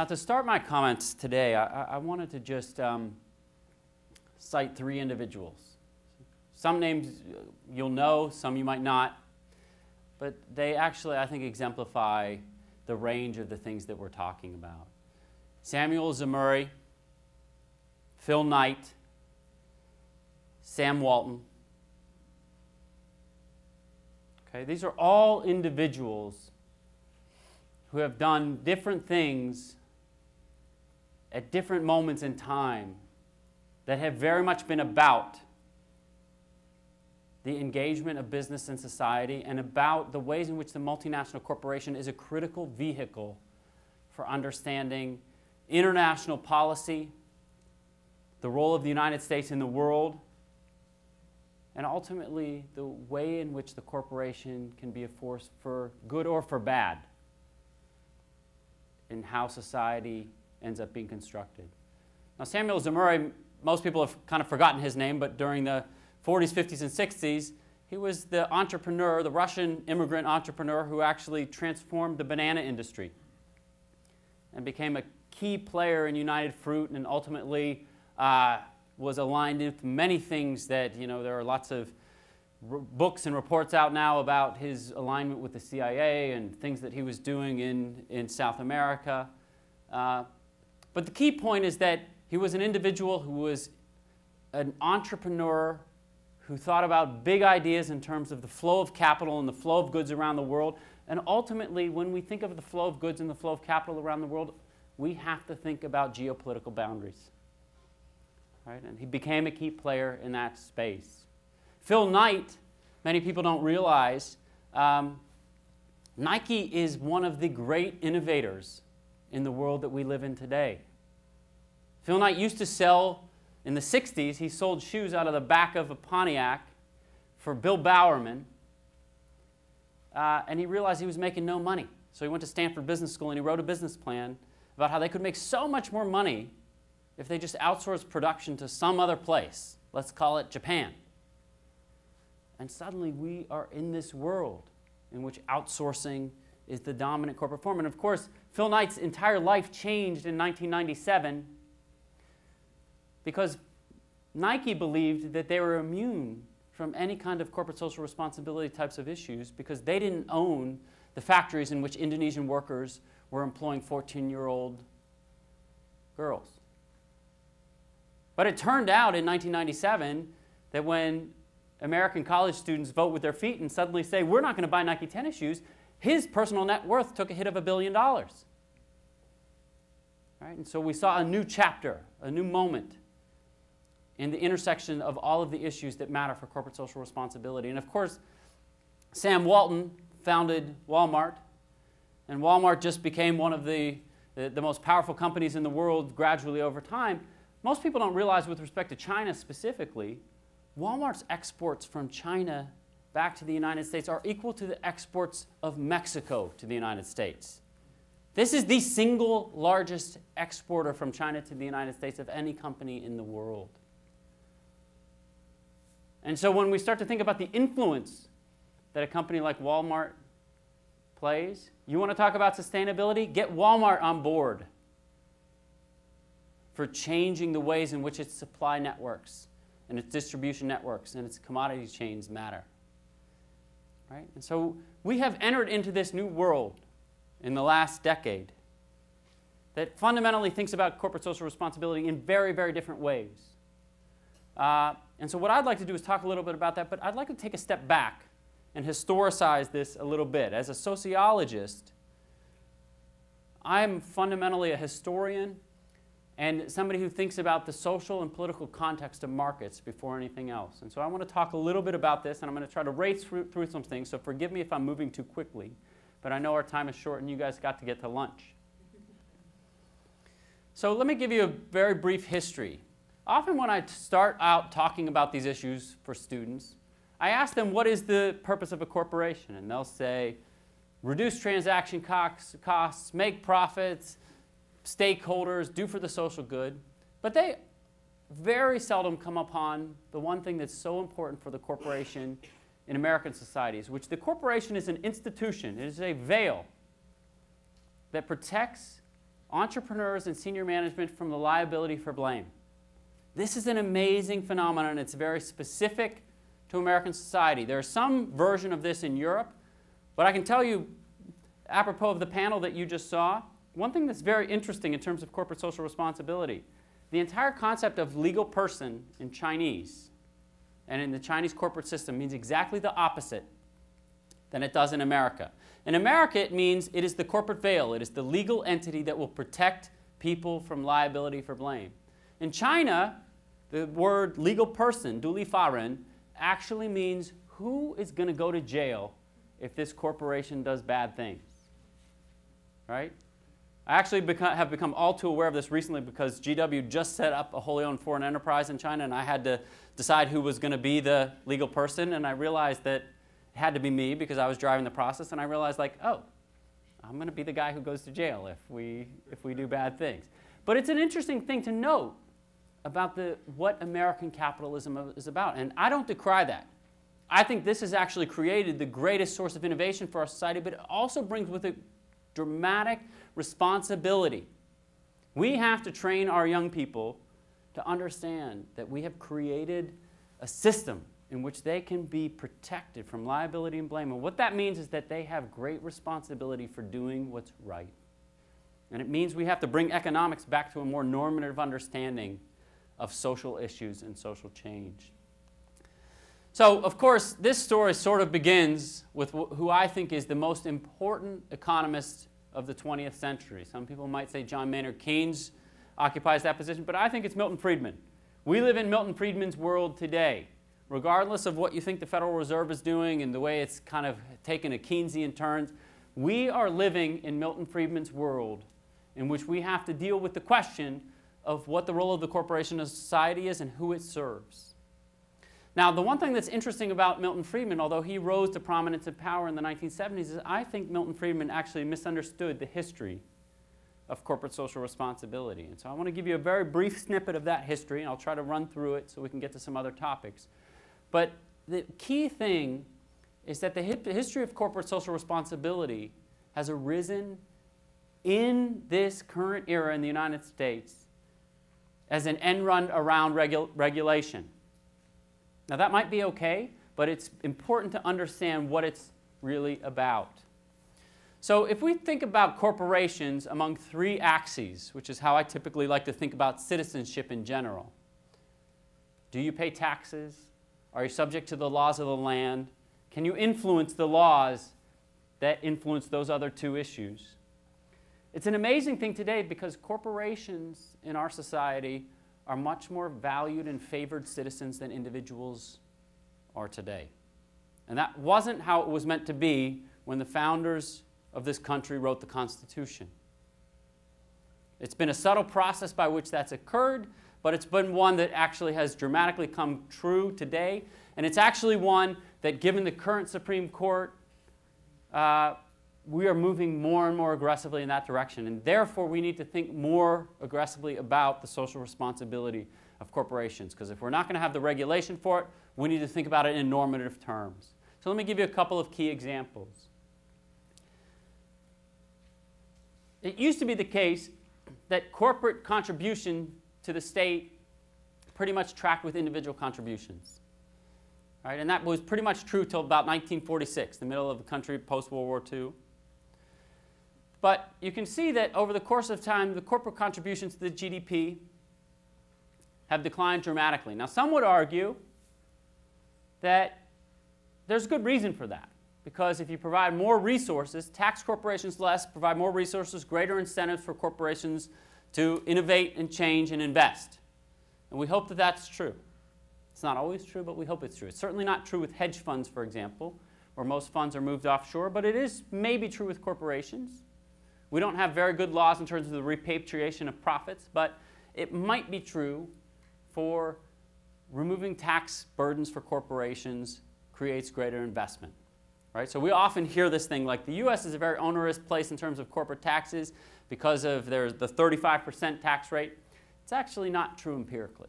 Now, to start my comments today, I wanted to just cite three individuals. Some names you'll know, some you might not, but they actually, I think, exemplify the range of the things that we're talking about. Samuel Zemurray, Phil Knight, Sam Walton. Okay, these are all individuals who have done different things at different moments in time that have very much been about the engagement of business and society and about the ways in which the multinational corporation is a critical vehicle for understanding international policy, the role of the United States in the world, and ultimately the way in which the corporation can be a force for good or for bad in how society ends up being constructed. Now, Samuel Zemurray, most people have kind of forgotten his name, but during the 40s, 50s, and 60s, he was the entrepreneur, the Russian immigrant entrepreneur who actually transformed the banana industry and became a key player in United Fruit and ultimately was aligned with many things that, there are lots of books and reports out now about his alignment with the CIA and things that he was doing in South America. But the key point is that he was an individual who was an entrepreneur who thought about big ideas in terms of the flow of capital and the flow of goods around the world. And ultimately, when we think of the flow of goods and the flow of capital around the world, we have to think about geopolitical boundaries. Right? And he became a key player in that space. Phil Knight, many people don't realize, Nike is one of the great innovators in the world that we live in today. Phil Knight used to sell, in the 60s, he sold shoes out of the back of a Pontiac for Bill Bowerman, and he realized he was making no money. So he went to Stanford Business School and he wrote a business plan about how they could make so much more money if they just outsourced production to some other place. Let's call it Japan. And suddenly we are in this world in which outsourcing is the dominant corporate form. And of course, Phil Knight's entire life changed in 1997 because Nike believed that they were immune from any kind of corporate social responsibility types of issues because they didn't own the factories in which Indonesian workers were employing 14-year-old girls. But it turned out in 1997 that when American college students vote with their feet and suddenly say, we're not going to buy Nike tennis shoes, his personal net worth took a hit of $1 billion. Right? And so we saw a new chapter, a new moment in the intersection of all of the issues that matter for corporate social responsibility. And of course, Sam Walton founded Walmart, and Walmart just became one of the most powerful companies in the world gradually over time. Most people don't realize with respect to China specifically, Walmart's exports from China back to the United States are equal to the exports of Mexico to the United States. This is the single largest exporter from China to the United States of any company in the world. And so when we start to think about the influence that a company like Walmart plays, you want to talk about sustainability? Get Walmart on board for changing the ways in which its supply networks and its distribution networks and its commodity chains matter. Right? And so we have entered into this new world in the last decade that fundamentally thinks about corporate social responsibility in very, very different ways. And so what I'd like to do is talk a little bit about that, but I'd like to take a step back and historicize this a little bit. As a sociologist, I'm fundamentally a historian and somebody who thinks about the social and political context of markets before anything else. And so I want to talk a little bit about this, and I'm going to try to race through some things, so forgive me if I'm moving too quickly, but I know our time is short and you guys got to get to lunch. So let me give you a very brief history. Often when I start out talking about these issues for students, I ask them, what is the purpose of a corporation? And they'll say, reduce transaction costs, make profits, stakeholders, do for the social good. But they very seldom come upon the one thing that's so important for the corporation in American societies, which the corporation is an institution. It is a veil that protects entrepreneurs and senior management from the liability for blame. This is an amazing phenomenon. It's very specific to American society. There's some version of this in Europe, but I can tell you, apropos of the panel that you just saw, one thing that's very interesting in terms of corporate social responsibility, the entire concept of legal person in Chinese and in the Chinese corporate system means exactly the opposite than it does in America. In America, it means it is the corporate veil. It is the legal entity that will protect people from liability for blame. In China, the word legal person, 独立法人, actually means who is going to go to jail if this corporation does bad things. Right? I actually have become all too aware of this recently because GW just set up a wholly owned foreign enterprise in China, and I had to decide who was going to be the legal person, and I realized that it had to be me because I was driving the process, and I realized, like, oh, I'm going to be the guy who goes to jail if we do bad things. But it's an interesting thing to note about what American capitalism is about, and I don't decry that. I think this has actually created the greatest source of innovation for our society, but it also brings with it dramatic responsibility. We have to train our young people to understand that we have created a system in which they can be protected from liability and blame. And what that means is that they have great responsibility for doing what's right. And it means we have to bring economics back to a more normative understanding of social issues and social change. So, of course, this story sort of begins with who I think is the most important economist of the 20th century. Some people might say John Maynard Keynes occupies that position, but I think it's Milton Friedman. We live in Milton Friedman's world today. Regardless of what you think the Federal Reserve is doing and the way it's kind of taken a Keynesian turn, we are living in Milton Friedman's world in which we have to deal with the question of what the role of the corporation in society is and who it serves. Now, the one thing that's interesting about Milton Friedman, although he rose to prominence and power in the 1970s, is I think Milton Friedman actually misunderstood the history of corporate social responsibility. And so I want to give you a very brief snippet of that history, and I'll try to run through it so we can get to some other topics. But the key thing is that the history of corporate social responsibility has arisen in this current era in the United States as an end run around regulation. Now, that might be okay, but it's important to understand what it's really about. So if we think about corporations among three axes, which is how I typically like to think about citizenship in general. Do you pay taxes? Are you subject to the laws of the land? Can you influence the laws that influence those other two issues? It's an amazing thing today because corporations in our society are much more valued and favored citizens than individuals are today. And that wasn't how it was meant to be when the founders of this country wrote the Constitution. It's been a subtle process by which that's occurred, but it's been one that actually has dramatically come true today. And it's actually one that, given the current Supreme Court, we are moving more and more aggressively in that direction. And therefore, we need to think more aggressively about the social responsibility of corporations. Because if we're not going to have the regulation for it, we need to think about it in normative terms. So let me give you a couple of key examples. It used to be the case that corporate contribution to the state pretty much tracked with individual contributions. Right? And that was pretty much true till about 1946, the middle of the country post-World War II. But you can see that over the course of time, the corporate contributions to the GDP have declined dramatically. Now, some would argue that there's good reason for that. Because if you provide more resources, tax corporations less, provide more resources, greater incentives for corporations to innovate and change and invest. And we hope that that's true. It's not always true, but we hope it's true. It's certainly not true with hedge funds, for example, where most funds are moved offshore, but it is maybe true with corporations. We don't have very good laws in terms of the repatriation of profits, but it might be true for removing tax burdens for corporations creates greater investment. Right? So we often hear this thing like the U.S. is a very onerous place in terms of corporate taxes because of there's the 35% tax rate. It's actually not true empirically.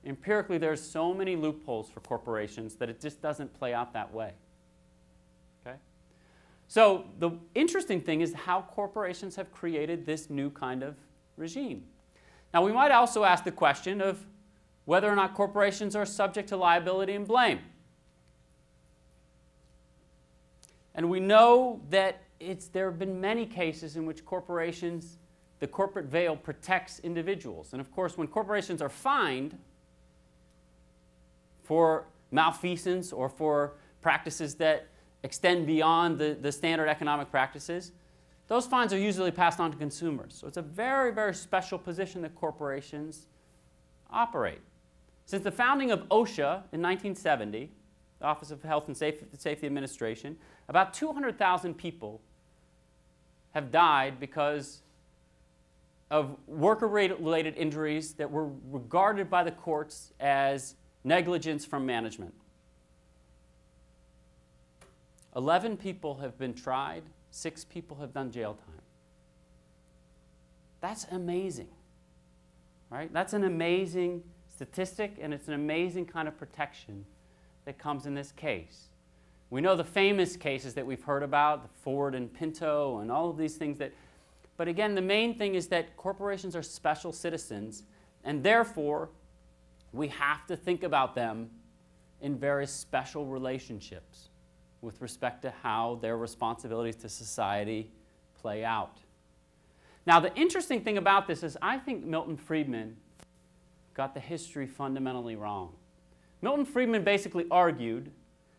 Empirically, there's so many loopholes for corporations that it just doesn't play out that way. Okay? So the interesting thing is how corporations have created this new kind of regime. Now, we might also ask the question of whether or not corporations are subject to liability and blame. And we know that there have been many cases in which corporations, the corporate veil protects individuals. And of course, when corporations are fined for malfeasance or for practices that extend beyond the standard economic practices, those fines are usually passed on to consumers. So it's a very, very special position that corporations operate. Since the founding of OSHA in 1970, the Office of Health and Safety Administration, about 200,000 people have died because of worker-related injuries that were regarded by the courts as negligence from management. 11 people have been tried, 6 people have done jail time. That's amazing, right? That's an amazing statistic, and it's an amazing kind of protection that comes in this case. We know the famous cases that we've heard about, the Ford and Pinto and all of these things but again, the main thing is that corporations are special citizens, and therefore we have to think about them in very special relationships with respect to how their responsibilities to society play out. Now, the interesting thing about this is I think Milton Friedman got the history fundamentally wrong. Milton Friedman basically argued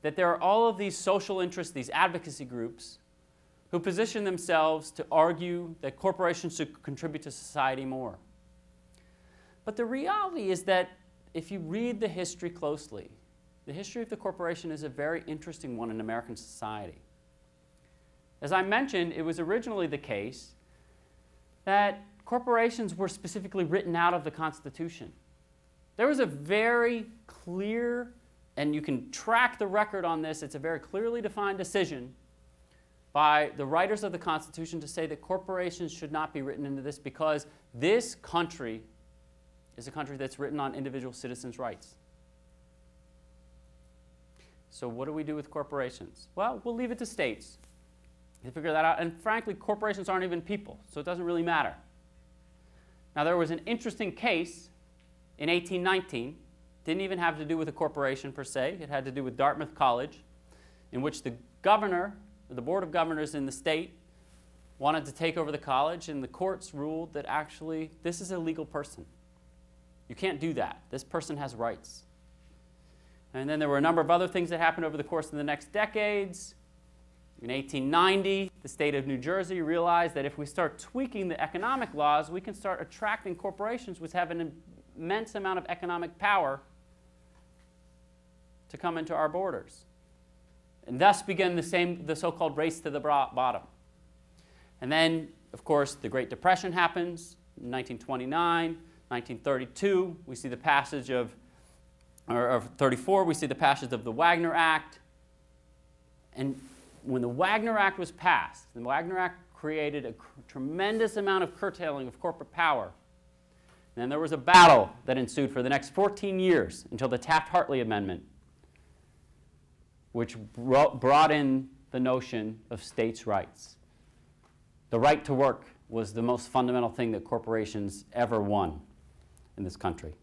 that there are all of these social interests, these advocacy groups, who position themselves to argue that corporations should contribute to society more. But the reality is that if you read the history closely, the history of the corporation is a very interesting one in American society. As I mentioned, it was originally the case that corporations were specifically written out of the Constitution. There was a very clear, and you can track the record on this, it's a very clearly defined decision by the writers of the Constitution to say that corporations should not be written into this because this country is a country that's written on individual citizens' rights. So what do we do with corporations? Well, we'll leave it to states to figure that out. And frankly, corporations aren't even people, so it doesn't really matter. Now, there was an interesting case in 1819. Didn't even have to do with a corporation per se. It had to do with Dartmouth College, in which the governor, the board of governors in the state, wanted to take over the college, and the courts ruled that actually this is a legal person. You can't do that. This person has rights. And then there were a number of other things that happened over the course of the next decades. In 1890, the state of New Jersey realized that if we start tweaking the economic laws, we can start attracting corporations which have an immense amount of economic power to come into our borders. And thus began the so-called race to the bottom. And then, of course, the Great Depression happens in 1929, 1932. We see the passage of 34, we see the passage of the Wagner Act. And when the Wagner Act was passed, the Wagner Act created a tremendous amount of curtailing of corporate power. And then there was a battle that ensued for the next 14 years until the Taft-Hartley Amendment, which brought in the notion of states' rights. The right to work was the most fundamental thing that corporations ever won in this country.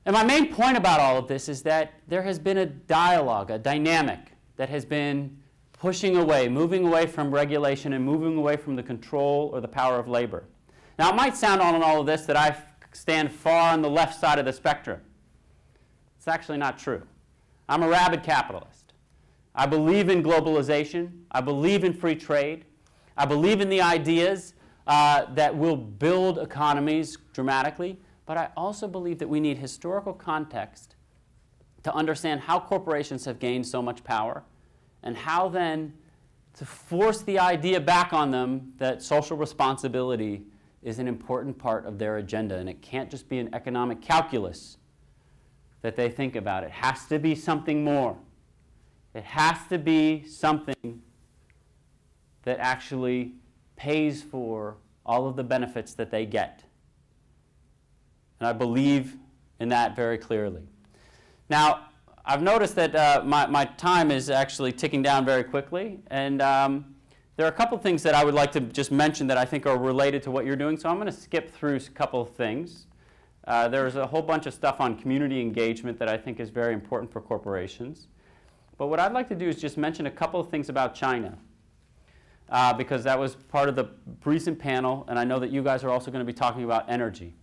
And my main point about all of this is that there has been a dialogue, a dynamic that has been pushing away, moving away from regulation and moving away from the control or the power of labor. Now, it might sound on all of this that I stand far on the left side of the spectrum. It's actually not true. I'm a rabid capitalist. I believe in globalization. I believe in free trade. I believe in the ideas that will build economies dramatically. But I also believe that we need historical context to understand how corporations have gained so much power and how then to force the idea back on them that social responsibility is an important part of their agenda. And it can't just be an economic calculus that they think about. It has to be something more. It has to be something that actually pays for all of the benefits that they get. And I believe in that very clearly. Now, I've noticed that my time is actually ticking down very quickly, and there are a couple things that I would like to just mention that I think are related to what you're doing, so I'm going to skip through a couple of things. There's a whole bunch of stuff on community engagement that I think is very important for corporations. But what I'd like to do is just mention a couple of things about China, because that was part of the recent panel, and I know that you guys are also going to be talking about energy.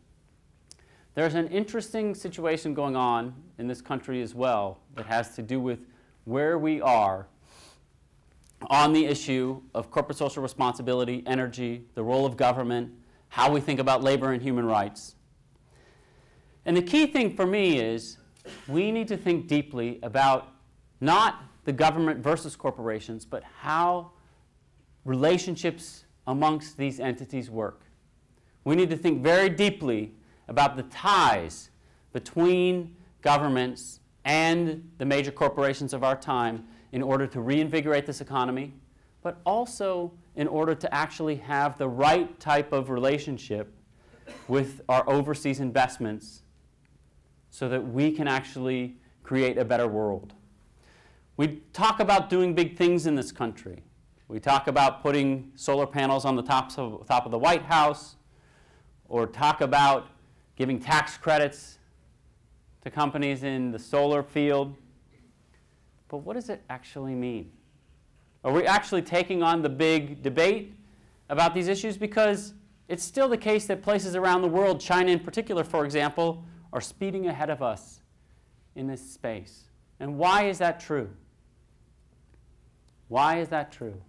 There's an interesting situation going on in this country as well that has to do with where we are on the issue of corporate social responsibility, energy, the role of government, how we think about labor and human rights. And the key thing for me is we need to think deeply about not the government versus corporations, but how relationships amongst these entities work. We need to think very deeply about the ties between governments and the major corporations of our time in order to reinvigorate this economy, but also in order to actually have the right type of relationship with our overseas investments so that we can actually create a better world. We talk about doing big things in this country. We talk about putting solar panels on the top of the White House, or talk about giving tax credits to companies in the solar field. But what does it actually mean? Are we actually taking on the big debate about these issues? Because it's still the case that places around the world, China in particular, for example, are speeding ahead of us in this space. And why is that true? Why is that true?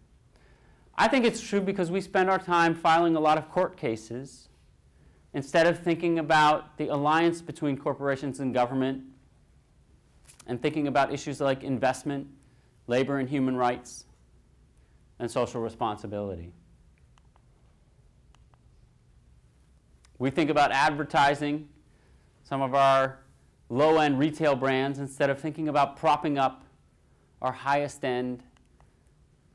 I think it's true because we spend our time filing a lot of court cases instead of thinking about the alliance between corporations and government and thinking about issues like investment, labor and human rights, and social responsibility. We think about advertising some of our low-end retail brands instead of thinking about propping up our highest-end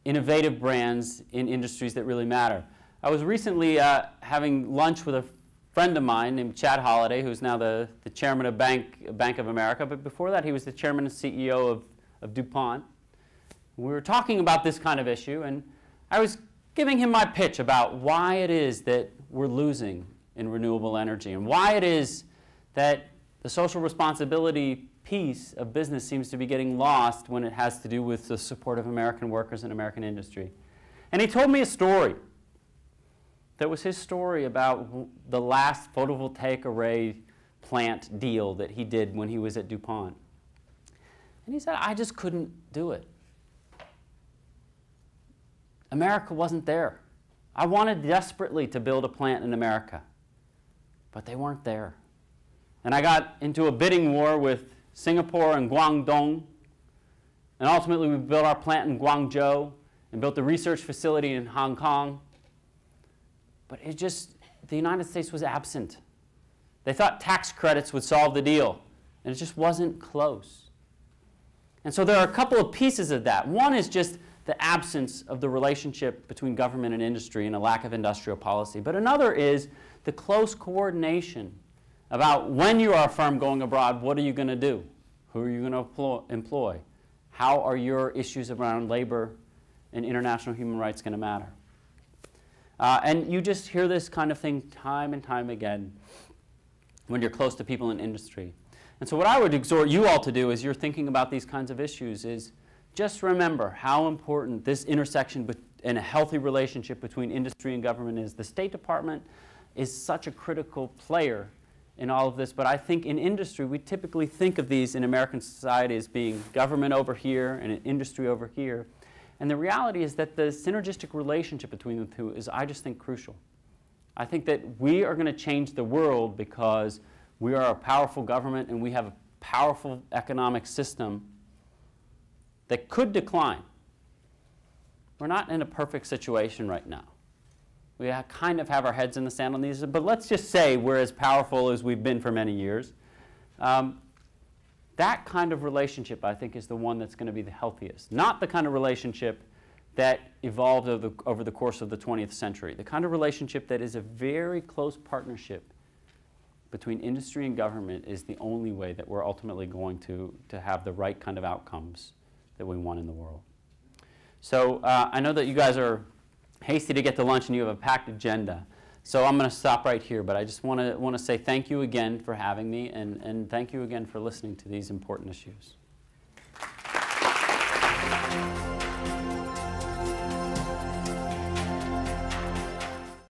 innovative brands in industries that really matter. I was recently having lunch with a friend of mine named Chad Holliday, who's now the chairman of Bank of America, but before that he was the chairman and CEO of DuPont. We were talking about this kind of issue, and I was giving him my pitch about why it is that we're losing in renewable energy and why it is that the social responsibility piece of business seems to be getting lost when it has to do with the support of American workers and American industry. And he told me a story that was his story about the last photovoltaic array plant deal that he did when he was at DuPont. And he said, I just couldn't do it. America wasn't there. I wanted desperately to build a plant in America, but they weren't there. And I got into a bidding war with Singapore and Guangdong, and ultimately we built our plant in Guangzhou and built the research facility in Hong Kong. But the United States was absent. They thought tax credits would solve the deal, and it just wasn't close. And so there are a couple of pieces of that. One is just the absence of the relationship between government and industry and a lack of industrial policy. But another is the close coordination about when you are a firm going abroad, what are you going to do? Who are you going to employ? How are your issues around labor and international human rights going to matter? And you just hear this kind of thing time and time again when you're close to people in industry. And so what I would exhort you all to do as you're thinking about these kinds of issues is just remember how important this intersection and a healthy relationship between industry and government is. The State Department is such a critical player in all of this, but I think in industry we typically think of these in American society as being government over here and an industry over here. And the reality is that the synergistic relationship between the two is, I just think, crucial. I think that we are going to change the world because we are a powerful government and we have a powerful economic system that could decline. We're not in a perfect situation right now. We kind of have our heads in the sand on these, but let's just say we're as powerful as we've been for many years. That kind of relationship, I think, is the one that's going to be the healthiest. Not the kind of relationship that evolved over the course of the 20th century. The kind of relationship that is a very close partnership between industry and government is the only way that we're ultimately going to have the right kind of outcomes that we want in the world. So I know that you guys are hasty to get to lunch and you have a packed agenda. So I'm going to stop right here, but I just want to say thank you again for having me, and thank you again for listening to these important issues.